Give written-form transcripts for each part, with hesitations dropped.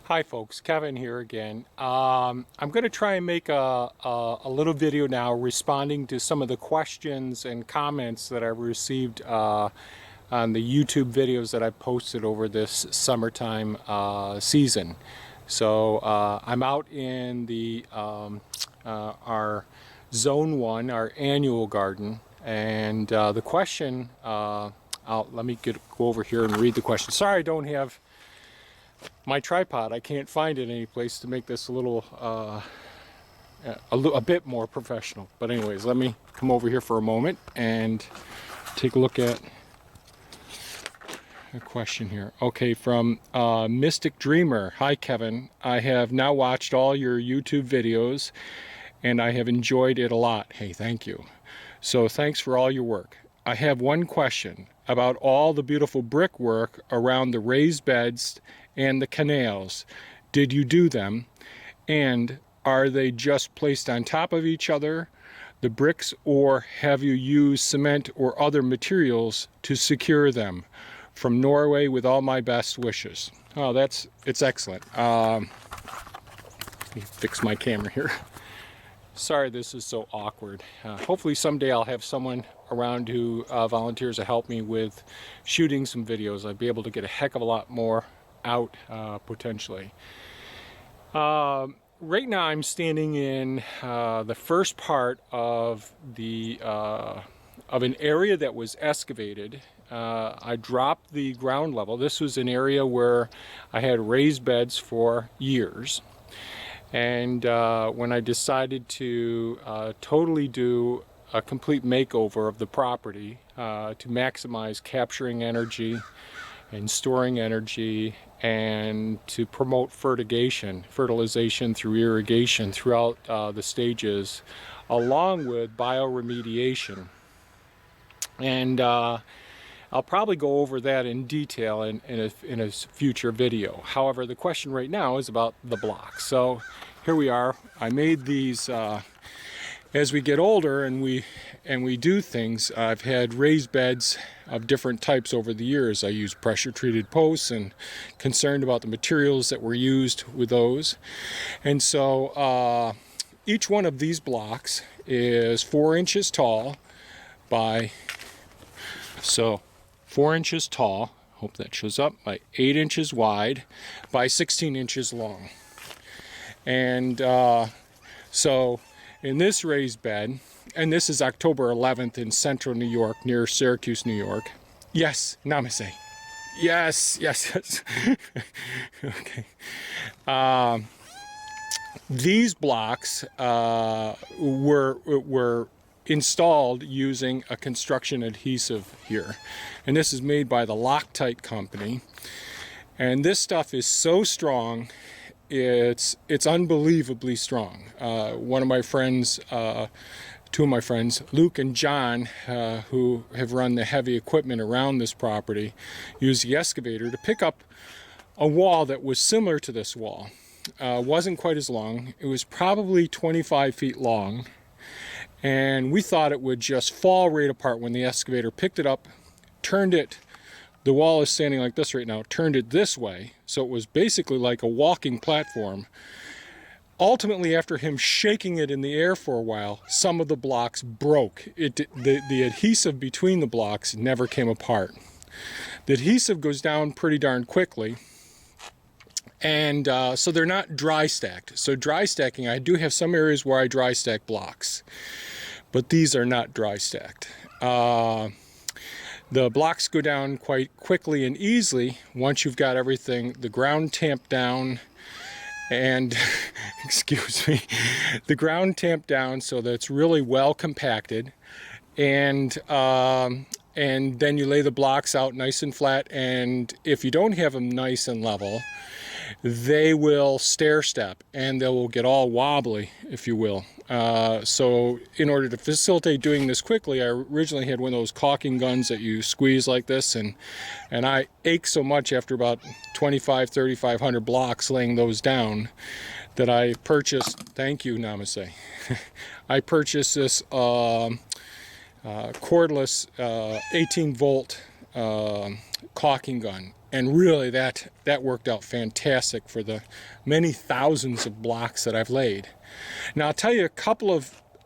Hi folks, Kevin here again. I'm going to try and make a little video now responding to some of the questions and comments that I've received on the YouTube videos that I posted over this summertime season. So I'm out in the our Zone 1, our annual garden, and the question, let me go over here and read the question. Sorry I don't have my tripod. I can't find it any place to make this a little a bit more professional. But anyways, let me come over here for a moment and take a look at a question here. Okay, from Mystic Dreamer. Hi Kevin, I have now watched all your YouTube videos and I have enjoyed it a lot. Hey, thank you. So thanks for all your work. I have one question about all the beautiful brickwork around the raised beds and the canals. Did you do them? And are they just placed on top of each other, the bricks, or have you used cement or other materials to secure them? From Norway, with all my best wishes. Oh, it's excellent. Let me fix my camera here. Sorry this is so awkward. Hopefully someday I'll have someone around who volunteers to help me with shooting some videos. I'd be able to get a heck of a lot more out potentially. Right now I'm standing in the first part of an area that was excavated. I dropped the ground level. This was an area where I had raised beds for years. And when I decided to totally do a complete makeover of the property to maximize capturing energy and storing energy and to promote fertilization through irrigation throughout the stages, along with bioremediation. And I'll probably go over that in detail in a future video. However, the question right now is about the blocks. So here we are. I made these as we get older and we do things. I've had raised beds of different types over the years. I used pressure treated posts and concerned about the materials that were used with those. And so each one of these blocks is 4 inches tall by 4 inches tall, hope that shows up, by 8 inches wide by 16 inches long. And so in this raised bed, and this is October 11th in central New York, near Syracuse, New York. Yes, namaste. Yes. Okay. These blocks were installed using a construction adhesive here, and this is made by the Loctite company, and this stuff is so strong, it's unbelievably strong. One of my friends, two of my friends, Luke and John, who have run the heavy equipment around this property, used the excavator to pick up a wall that was similar to this wall. Wasn't quite as long. It was probably 25 feet long. And we thought it would just fall right apart when the excavator picked it up, turned it, the wall is standing like this right now, turned it this way, so it was basically like a walking platform. Ultimately, after him shaking it in the air for a while, some of the blocks broke. The adhesive between the blocks never came apart. The adhesive goes down pretty darn quickly, and so they're not dry stacked. So dry stacking, I do have some areas where I dry stack blocks, but these are not dry stacked. The blocks go down quite quickly and easily once you've got everything, the ground tamped down and, excuse me, the ground tamped down so that it's really well compacted, and then you lay the blocks out nice and flat, and if you don't have them nice and level, they will stair step and they will get all wobbly, if you will. So in order to facilitate doing this quickly, I originally had one of those caulking guns that you squeeze like this, and I ache so much after about 3,500 blocks laying those down that I purchased, thank you, namaste. I purchased this cordless 18 volt caulking gun. And really that worked out fantastic for the many thousands of blocks that I've laid. Now I'll tell you a couple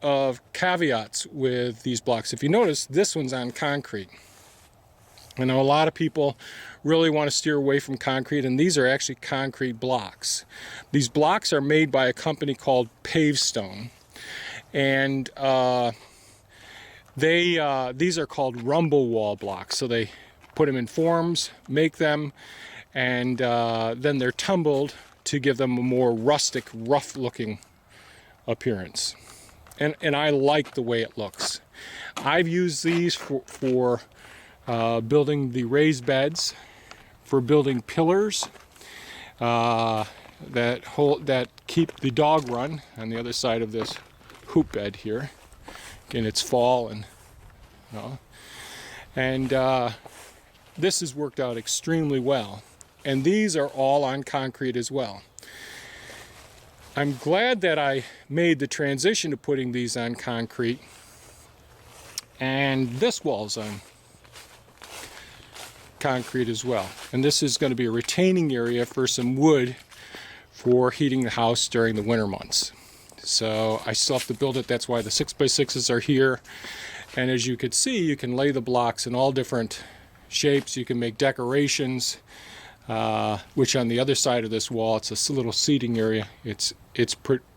of caveats with these blocks. If you notice, this one's on concrete. I know a lot of people really want to steer away from concrete, and these are actually concrete blocks. These blocks are made by a company called Pavestone, and these are called rumble wall blocks. So they put them in forms, make them, and then they're tumbled to give them a more rustic, rough-looking appearance. And I like the way it looks. I've used these for building the raised beds, for building pillars that keep the dog run on the other side of this hoop bed here. Again, it's fall, and this has worked out extremely well. And these are all on concrete as well. I'm glad that I made the transition to putting these on concrete, and this wall's on concrete as well. And this is going to be a retaining area for some wood for heating the house during the winter months. So I still have to build it. That's why the 6x6s are here. And as you can see, you can lay the blocks in all different shapes. You can make decorations, which on the other side of this wall, it's a little seating area. It's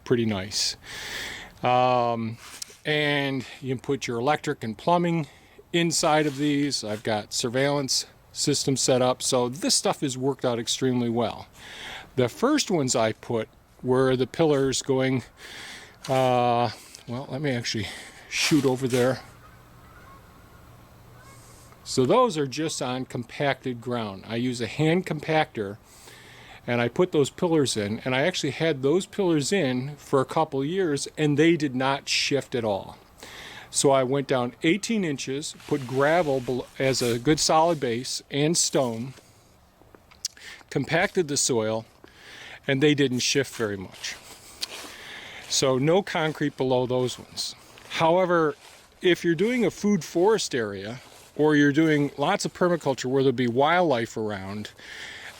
pretty nice. And you can put your electric and plumbing inside of these. I've got surveillance system set up. So this stuff has worked out extremely well. The first ones I put were the pillars going, well, let me actually shoot over there. So those are just on compacted ground. I use a hand compactor, and I put those pillars in, and I actually had those pillars in for a couple years, and they did not shift at all. So I went down 18 inches, put gravel as a good solid base and stone, compacted the soil, and they didn't shift very much. So no concrete below those ones. However, if you're doing a food forest area, or you're doing lots of permaculture where there'll be wildlife around,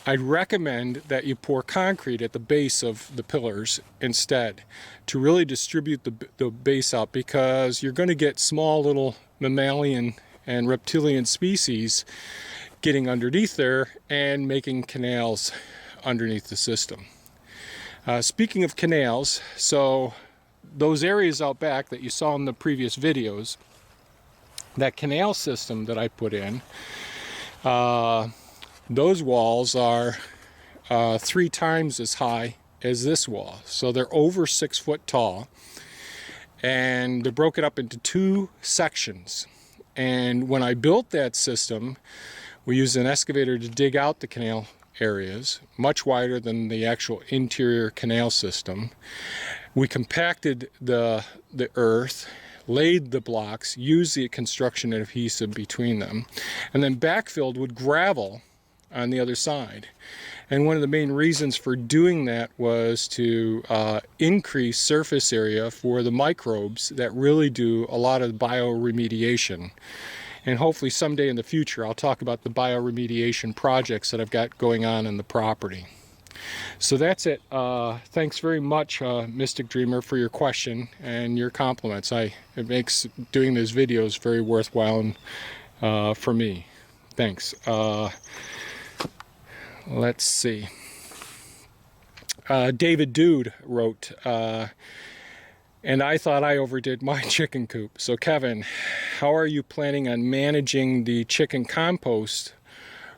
I'd recommend that you pour concrete at the base of the pillars instead to really distribute the base out, because you're going to get small little mammalian and reptilian species getting underneath there and making canals underneath the system. Speaking of canals, so those areas out back that you saw in the previous videos, that canal system that I put in, those walls are 3 times as high as this wall. So they're over 6 foot tall, and they're broken up into 2 sections. And when I built that system, we used an excavator to dig out the canal areas, much wider than the actual interior canal system. We compacted the earth, laid the blocks, used the construction adhesive between them, and then backfilled with gravel on the other side. And one of the main reasons for doing that was to increase surface area for the microbes that really do a lot of bioremediation. And hopefully someday in the future I'll talk about the bioremediation projects that I've got going on in the property. So that's it. Thanks very much, Mystic Dreamer, for your question and your compliments. It makes doing these videos very worthwhile for me. Thanks. Let's see. David Dude wrote, and I thought I overdid my chicken coop. So Kevin, how are you planning on managing the chicken compost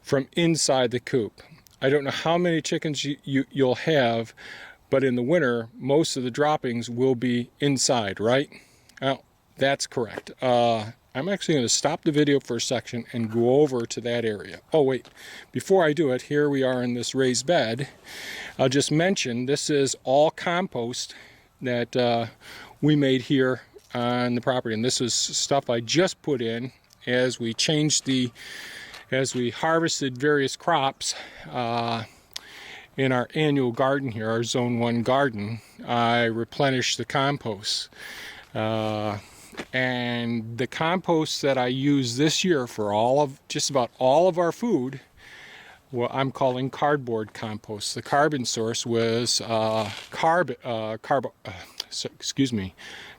from inside the coop? I don't know how many chickens you'll have, but in the winter, most of the droppings will be inside, right? Well, that's correct. I'm actually going to stop the video for a second and go over to that area. Oh, wait. Before I do it, here we are in this raised bed. I'll just mention this is all compost that we made here on the property. And this is stuff I just put in as we harvested various crops in our annual garden here, our Zone 1 garden. I replenished the compost. And the compost that I use this year for just about all of our food what I'm calling cardboard compost. The carbon source was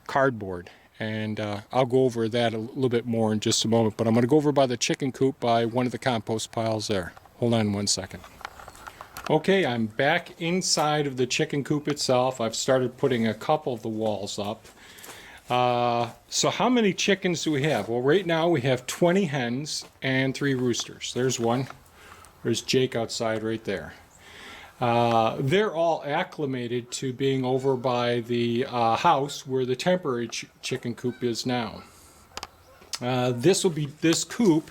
cardboard. And I'll go over that a little bit more in just a moment. But I'm going to go over by the chicken coop by one of the compost piles there. Hold on one second. Okay, I'm back inside of the chicken coop itself. I've started putting a couple of the walls up. So how many chickens do we have? Well, right now we have 20 hens and 3 roosters. There's one. There's Jake outside right there. They're all acclimated to being over by the house where the temporary chicken coop is now. This coop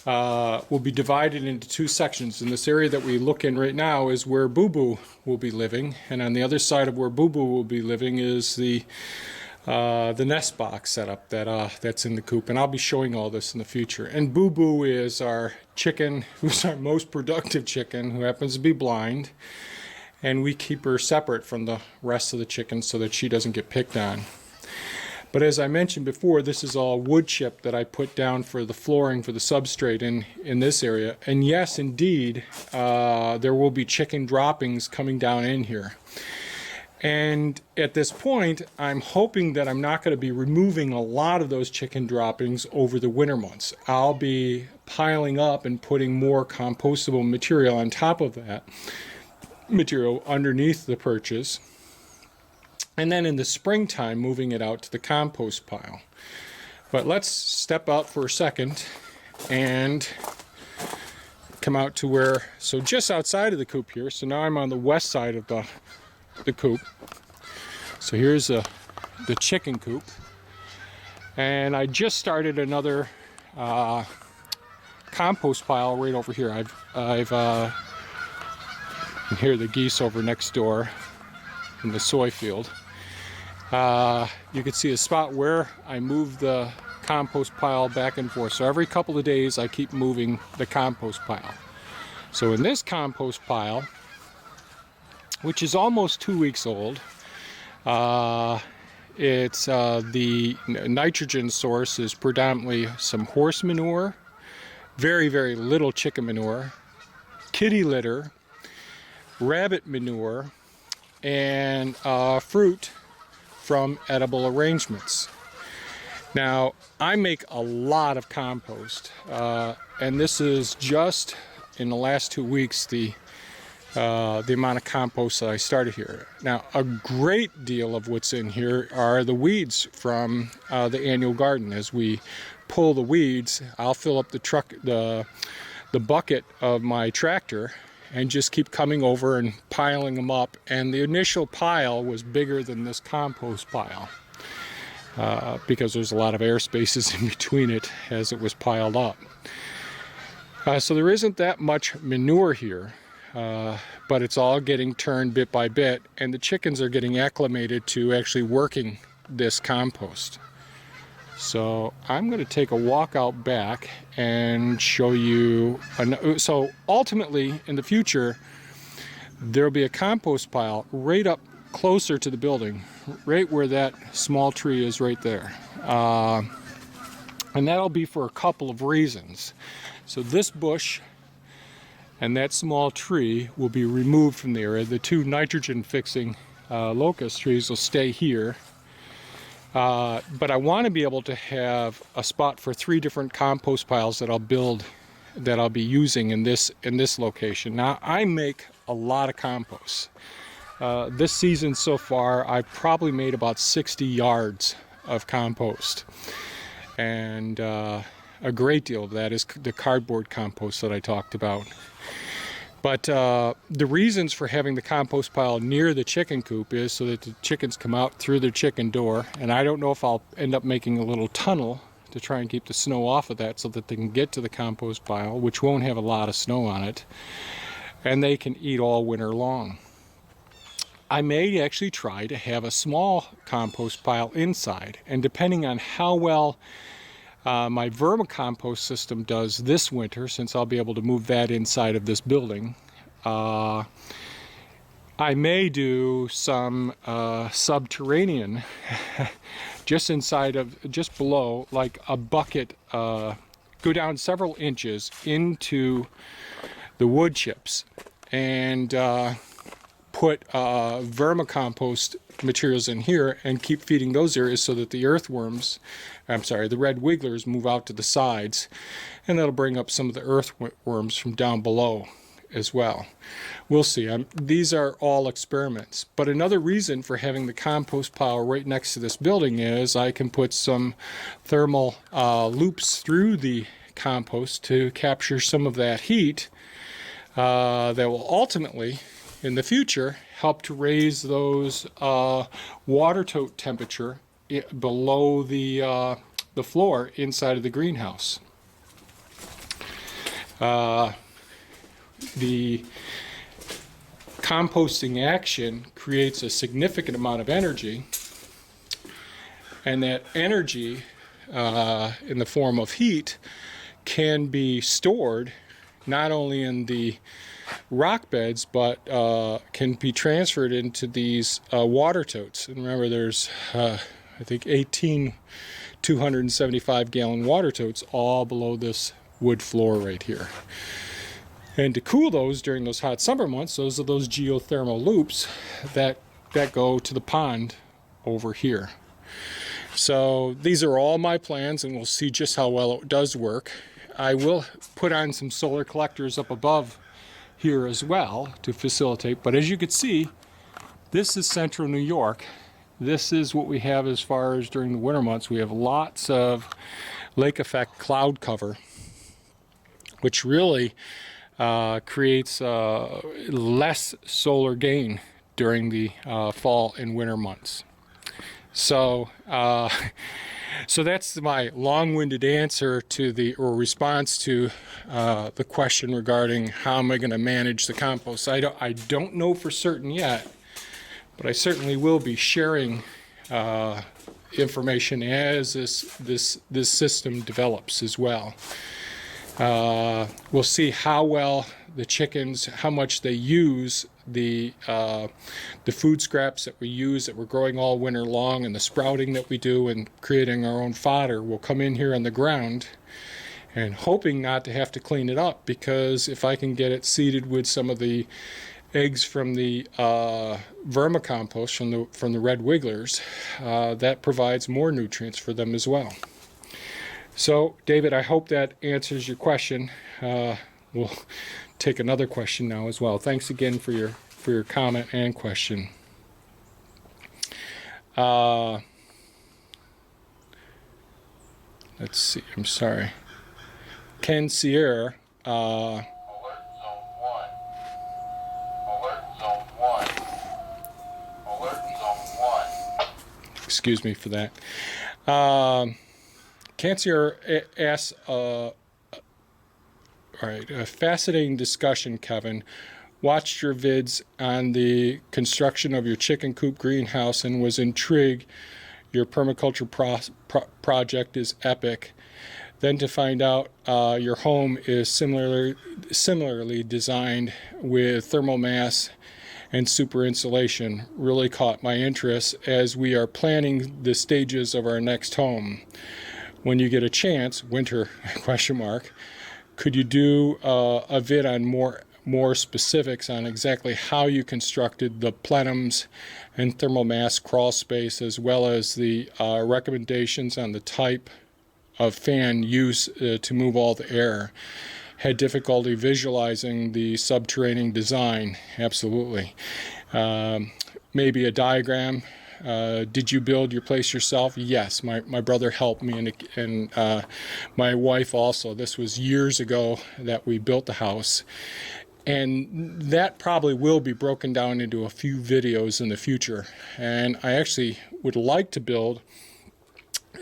will be divided into 2 sections. And this area that we look in right now is where Boo Boo will be living, and on the other side of where Boo Boo will be living is the nest box setup that's in the coop, and I'll be showing all this in the future. And Boo Boo is our chicken, who's our most productive chicken, who happens to be blind, and we keep her separate from the rest of the chickens so that she doesn't get picked on. But as I mentioned before, this is all wood chip that I put down for the flooring, for the substrate in this area. And yes, indeed, there will be chicken droppings coming down in here. And at this point, I'm hoping that I'm not going to be removing a lot of those chicken droppings over the winter months. I'll be piling up and putting more compostable material on top of that material underneath the perches. And then in the springtime, moving it out to the compost pile. But let's step out for a second and come out to where, so just outside of the coop here, so now I'm on the west side of the coop. So here's the chicken coop, and I just started another compost pile right over here. I've you can hear the geese over next door in the soy field. You can see a spot where I move the compost pile back and forth. So every couple of days I keep moving the compost pile. So in this compost pile, which is almost 2 weeks old, it's the nitrogen source is predominantly some horse manure, very, very little chicken manure, kitty litter, rabbit manure, and fruit from edible arrangements. Now, I make a lot of compost, and this is just in the last 2 weeks the amount of compost that I started here. Now, a great deal of what's in here are the weeds from the annual garden. As we pull the weeds, I'll fill up the bucket of my tractor and just keep coming over and piling them up. And the initial pile was bigger than this compost pile because there's a lot of air spaces in between it as it was piled up. So there isn't that much manure here. But it's all getting turned bit by bit, and the chickens are getting acclimated to actually working this compost. So I'm going to take a walk out back and show you. So ultimately, in the future, there'll be a compost pile right up closer to the building, right where that small tree is right there. And that'll be for a couple of reasons. So this bush and that small tree will be removed from the area. The 2 nitrogen fixing locust trees will stay here. But I want to be able to have a spot for 3 different compost piles that I'll be using in this location. Now, I make a lot of compost. This season so far, I've probably made about 60 yards of compost. And a great deal of that is the cardboard compost that I talked about. But the reasons for having the compost pile near the chicken coop is so that the chickens come out through their chicken door. And I don't know if I'll end up making a little tunnel to try and keep the snow off of that so that they can get to the compost pile, which won't have a lot of snow on it. And they can eat all winter long. I may actually try to have a small compost pile inside. And depending on how well my vermicompost system does this winter, since I'll be able to move that inside of this building, I may do some subterranean just below, like a bucket, go down several inches into wood chips and put vermicompost materials in here and keep feeding those areas so that the the red wigglers move out to the sides, and that'll bring up some of the earthworms from down below as well. We'll see. These are all experiments. But another reason for having the compost pile right next to this building is I can put some thermal loops through the compost to capture some of that heat that will ultimately, in the future, help to raise those water tote temperature below the floor inside of the greenhouse. The composting action creates a significant amount of energy, and that energy in the form of heat can be stored not only in the rock beds, but can be transferred into these water totes. And remember, there's I think 18 275-gallon water totes all below this wood floor right here. And to cool those during those hot summer months, those are those geothermal loops that go to the pond over here. So these are all my plans, and we'll see just how well it does work. I will put on some solar collectors up above here as well to facilitate, but as you can see, this is central New York. This is what we have as far as during the winter months. We have lots of lake effect cloud cover, which really creates less solar gain during the fall and winter months. So that's my long-winded answer to response to the question regarding how am I going to manage the compost. I don't know for certain yet, but I certainly will be sharing information as this system develops as well. We'll see how well the chickens, how much they use the food scraps that we use, that we're growing all winter long, and the sprouting that we do and creating our own fodder. We'll come in here on the ground and hoping not to have to clean it up, because if I can get it seeded with some of the eggs from the vermicompost from the red wigglers, that provides more nutrients for them as well. So, David, I hope that answers your question. We'll take another question now as well. Thanks again for your comment and question. Let's see. I'm sorry. Ken Sierra. Alert zone 1. Alert zone 1. Alert zone 1. Excuse me for that. Cancer asks, all right, a fascinating discussion, Kevin. Watched your vids on the construction of your chicken coop greenhouse and was intrigued. Your permaculture project is epic. Then to find out your home is similarly designed with thermal mass and super insulation really caught my interest as we are planning the stages of our next home. When you get a chance, winter, ? Could you do a vid on more specifics on exactly how you constructed the plenums and thermal mass crawl space, as well as the recommendations on the type of fan used to move all the air? Had difficulty visualizing the subterranean design. Absolutely. Maybe a diagram. Did you build your place yourself? Yes, my brother helped me, and my wife also. This was years ago that we built the house, and that probably will be broken down into a few videos in the future. And I actually would like to build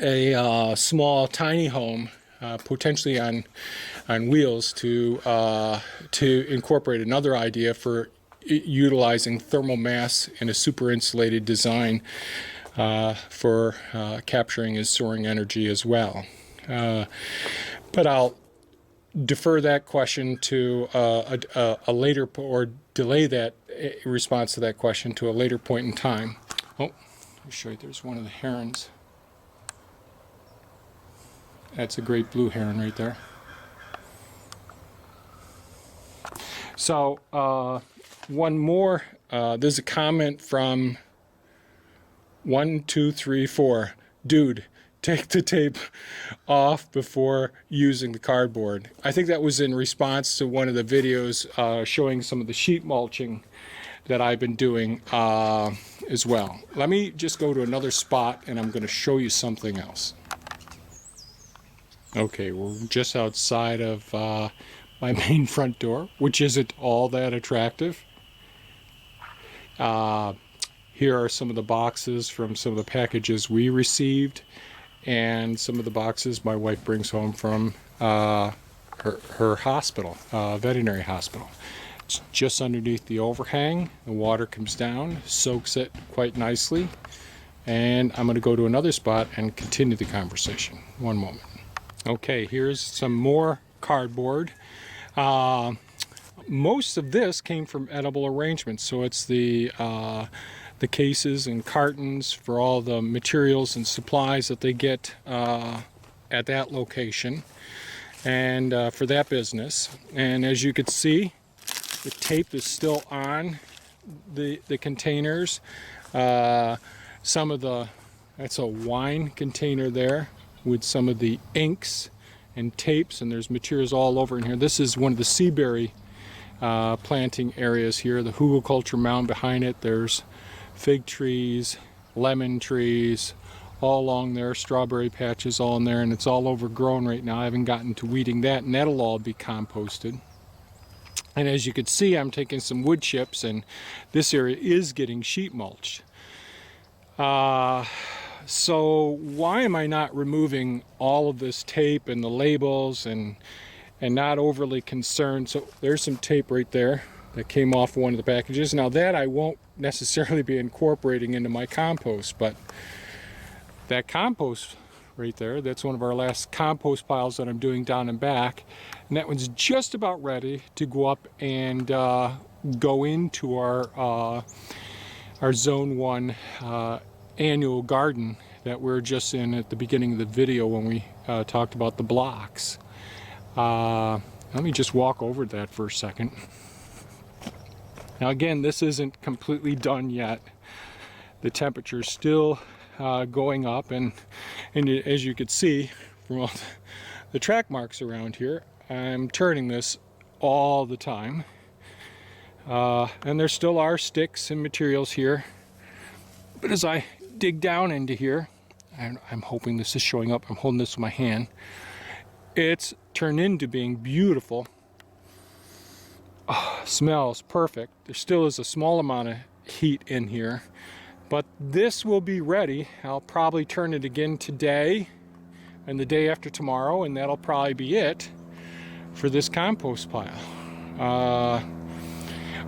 a small, tiny home, potentially on wheels, to incorporate another idea for utilizing thermal mass in a super insulated design for capturing and storing energy as well. But I'll defer that question to a later, or delay that response to that question to a later point in time. Oh, let me show you. There's one of the herons. That's a great blue heron right there. So one more, there's a comment from 1, 2, 3, 4. Dude, take the tape off before using the cardboard. I think that was in response to one of the videos showing some of the sheet mulching that I've been doing as well. Let me just go to another spot and I'm going to show you something else. Okay, we're just outside of my main front door, which isn't all that attractive. Here are some of the boxes from some of the packages we received, and some of the boxes my wife brings home from her hospital, veterinary hospital. It's just underneath the overhang. The water comes down, soaks it quite nicely, and I'm going to go to another spot and continue the conversation. One moment. Okay, here's some more cardboard. Most of this came from edible arrangements, so it's the cases and cartons for all the materials and supplies that they get at that location and for that business. And as you can see, the tape is still on the containers. Some of the, that's a wine container there with some of the inks and tapes, and there's materials all over in here. This is one of the seaberry planting areas here, the hugelkultur mound behind it. There's fig trees, lemon trees, all along there, strawberry patches all in there, and it's all overgrown right now. I haven't gotten to weeding that, and that'll all be composted. And as you can see, I'm taking some wood chips, and this area is getting sheet mulched. So why am I not removing all of this tape and the labels and not overly concerned? So there's some tape right there that came off one of the packages. Now that I won't necessarily be incorporating into my compost, but that compost right there, that's one of our last compost piles that I'm doing down and back, and that one's just about ready to go up and go into our zone 1 annual garden that we're just in at the beginning of the video when we talked about the blocks. Let me just walk over that for a second. Now again, this isn't completely done yet. The temperature's still going up, and as you can see from all the track marks around here, I'm turning this all the time. And there still are sticks and materials here. But as I dig down into here, and I'm hoping this is showing up, I'm holding this with my hand, it's turned into being beautiful. Oh, smells perfect. There still is a small amount of heat in here, but this will be ready. I'll probably turn it again today and the day after tomorrow, and that'll probably be it for this compost pile.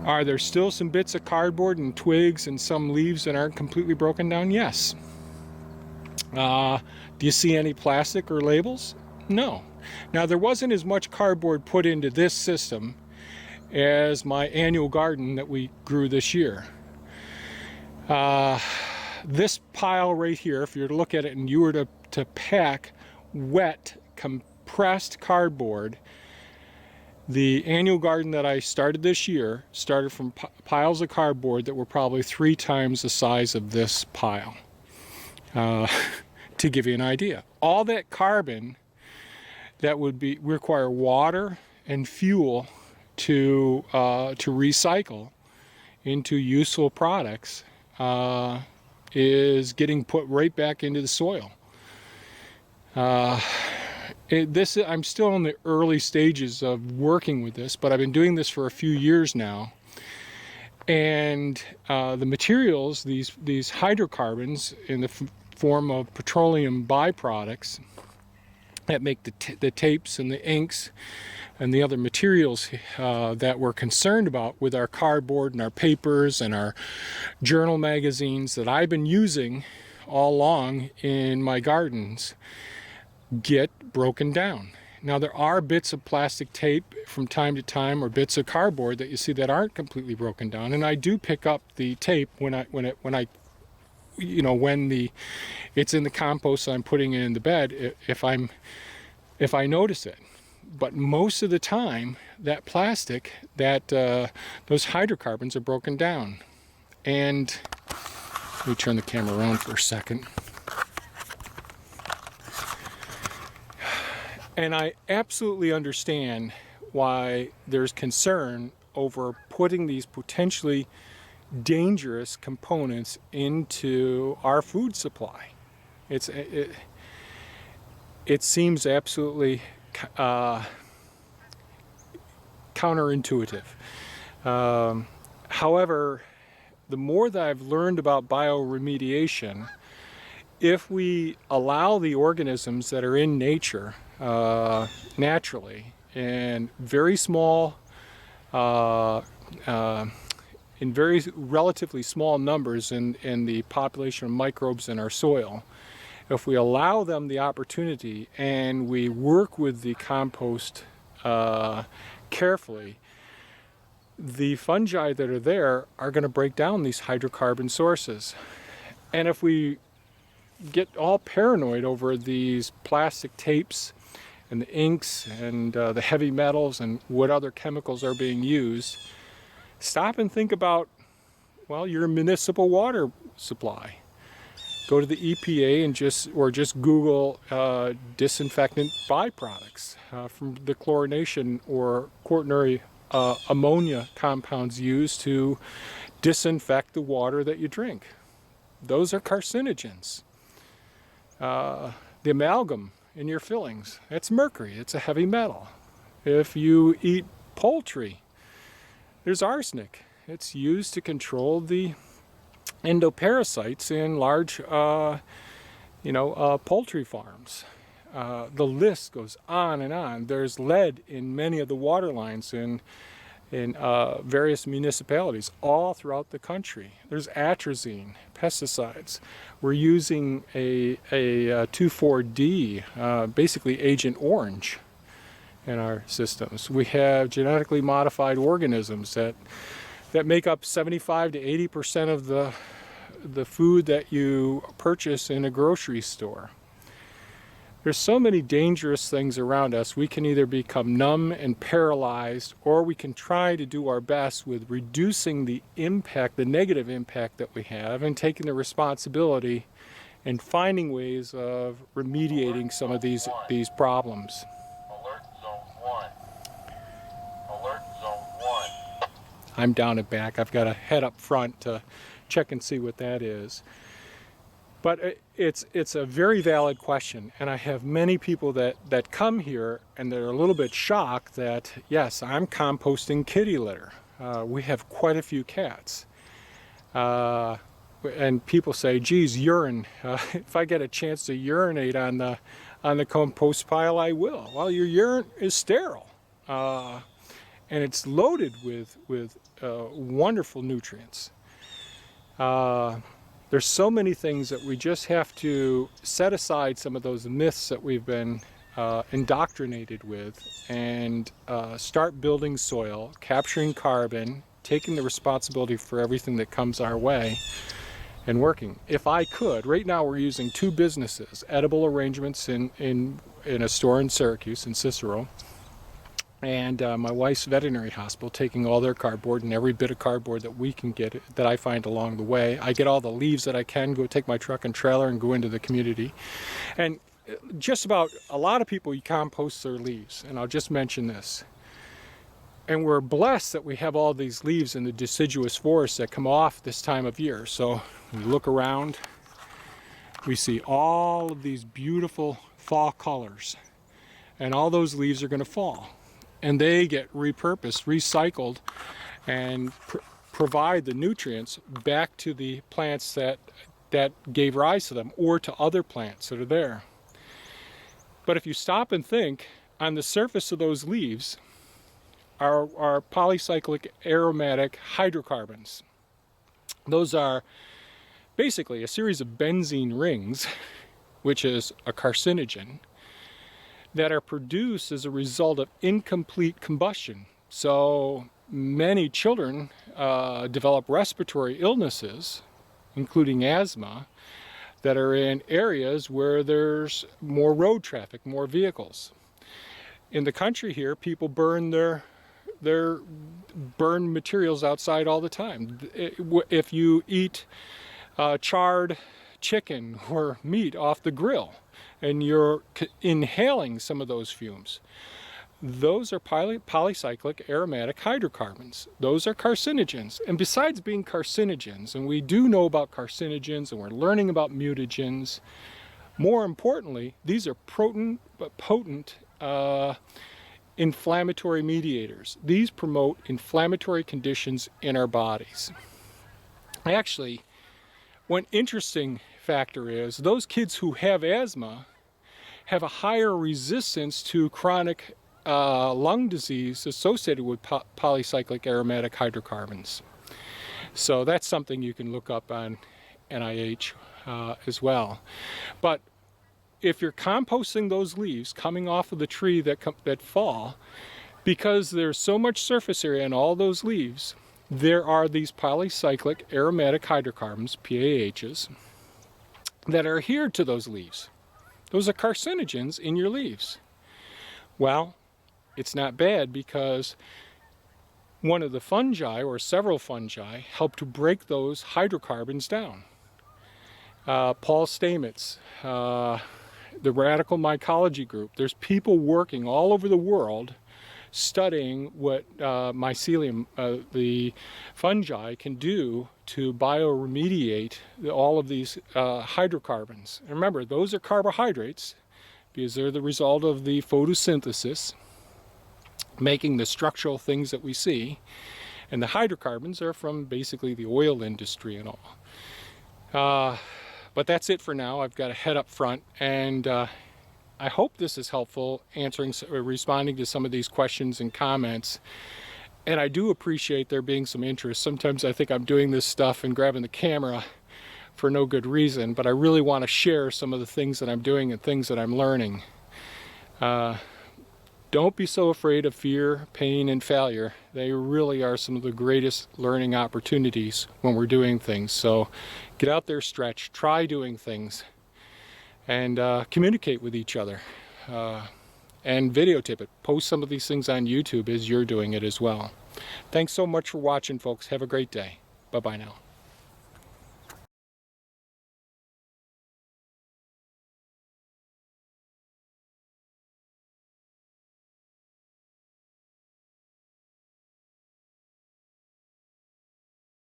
Are there still some bits of cardboard and twigs and some leaves that aren't completely broken down? Yes. Do you see any plastic or labels? No. Now, there wasn't as much cardboard put into this system as my annual garden that we grew this year. This pile right here, if you were to look at it and you were to pack wet, compressed cardboard, the annual garden that I started this year started from piles of cardboard that were probably 3 times the size of this pile. To give you an idea, all that carbon that would require water and fuel to recycle into useful products is getting put right back into the soil. I'm still in the early stages of working with this, but I've been doing this for a few years now. And the materials, these hydrocarbons in the form of petroleum byproducts that make the tapes and the inks and the other materials that we're concerned about with our cardboard and our papers and our journal magazines that I've been using all along in my gardens get broken down. Now, there are bits of plastic tape from time to time, or bits of cardboard that you see that aren't completely broken down, and I do pick up the tape when it's in the compost and I'm putting it in the bed if I notice it. But most of the time, that plastic, those hydrocarbons are broken down. And let me turn the camera around for a second. And I absolutely understand why there's concern over putting these potentially dangerous components into our food supply. It seems absolutely counterintuitive. However, the more that I've learned about bioremediation, if we allow the organisms that are in nature naturally in very small, in very relatively small numbers in the population of microbes in our soil, if we allow them the opportunity and we work with the compost carefully, the fungi that are there are going to break down these hydrocarbon sources. And if we get all paranoid over these plastic tapes and the inks and the heavy metals and what other chemicals are being used, stop and think about, well, your municipal water supply. Go to the EPA and just Google disinfectant byproducts from the chlorination or quaternary ammonia compounds used to disinfect the water that you drink. Those are carcinogens. The amalgam in your fillings, it's mercury, it's a heavy metal. If you eat poultry, there's arsenic. It's used to control the endoparasites in large poultry farms. The list goes on and on. There's lead in many of the water lines in various municipalities all throughout the country. There's atrazine, pesticides. We're using a 2,4-D, basically Agent Orange, in our systems. We have genetically modified organisms that make up 75 to 80% of the food that you purchase in a grocery store. There's so many dangerous things around us. We can either become numb and paralyzed, or we can try to do our best with reducing the impact, the negative impact that we have, and taking the responsibility and finding ways of remediating some of these problems. Alert zone 1. Alert zone 1. I'm down and back. I've got to head up front to check and see what that is. But it's a very valid question, and I have many people that come here and they're a little bit shocked that, yes, I'm composting kitty litter. We have quite a few cats. And people say, geez, urine. If I get a chance to urinate on the compost pile, I will. Well, your urine is sterile. And it's loaded with wonderful nutrients. There's so many things that we just have to set aside some of those myths that we've been indoctrinated with and start building soil, capturing carbon, taking the responsibility for everything that comes our way, and working. If I could, right now we're using 2 businesses, Edible Arrangements in a store in Syracuse, in Cicero, and my wife's veterinary hospital, taking all their cardboard and every bit of cardboard that we can get, that I find along the way. I get all the leaves that I can, go take my truck and trailer and go into the community. And just about a lot of people compost their leaves, and I'll just mention this. And we're blessed that we have all these leaves in the deciduous forests that come off this time of year. So we look around, we see all of these beautiful fall colors, and all those leaves are going to fall. And they get repurposed, recycled, and provide the nutrients back to the plants that gave rise to them, or to other plants that are there. But if you stop and think, on the surface of those leaves are polycyclic aromatic hydrocarbons. Those are basically a series of benzene rings, which is a carcinogen, that are produced as a result of incomplete combustion. So many children develop respiratory illnesses, including asthma, that are in areas where there's more road traffic, more vehicles. In the country here, people burn their burn materials outside all the time. If you eat charred chicken or meat off the grill and you're inhaling some of those fumes, those are polycyclic aromatic hydrocarbons. Those are carcinogens. And besides being carcinogens, and we do know about carcinogens and we're learning about mutagens, more importantly, these are potent inflammatory mediators. These promote inflammatory conditions in our bodies. Actually, one interesting factor is those kids who have asthma have a higher resistance to chronic lung disease associated with polycyclic aromatic hydrocarbons. So that's something you can look up on NIH as well. But if you're composting those leaves coming off of the tree that fall, because there's so much surface area in all those leaves, there are these polycyclic aromatic hydrocarbons, PAHs, that are adhered to those leaves. Those are carcinogens in your leaves. Well, it's not bad because one of the fungi, or several fungi, help to break those hydrocarbons down. Paul Stamets, the radical mycology group, there's people working all over the world studying what mycelium, the fungi, can do to bioremediate all of these hydrocarbons. And remember, those are carbohydrates because they're the result of the photosynthesis, making the structural things that we see. And the hydrocarbons are from basically the oil industry and all. But that's it for now. I've got to head up front, and I hope this is helpful responding to some of these questions and comments. And I do appreciate there being some interest. Sometimes I think I'm doing this stuff and grabbing the camera for no good reason, but I really want to share some of the things that I'm doing and things that I'm learning. Don't be so afraid of fear, pain, and failure. They really are some of the greatest learning opportunities when we're doing things. So get out there, stretch, try doing things, and communicate with each other. And videotape it. Post some of these things on YouTube as you're doing it as well. Thanks so much for watching, folks. Have a great day. Bye-bye now.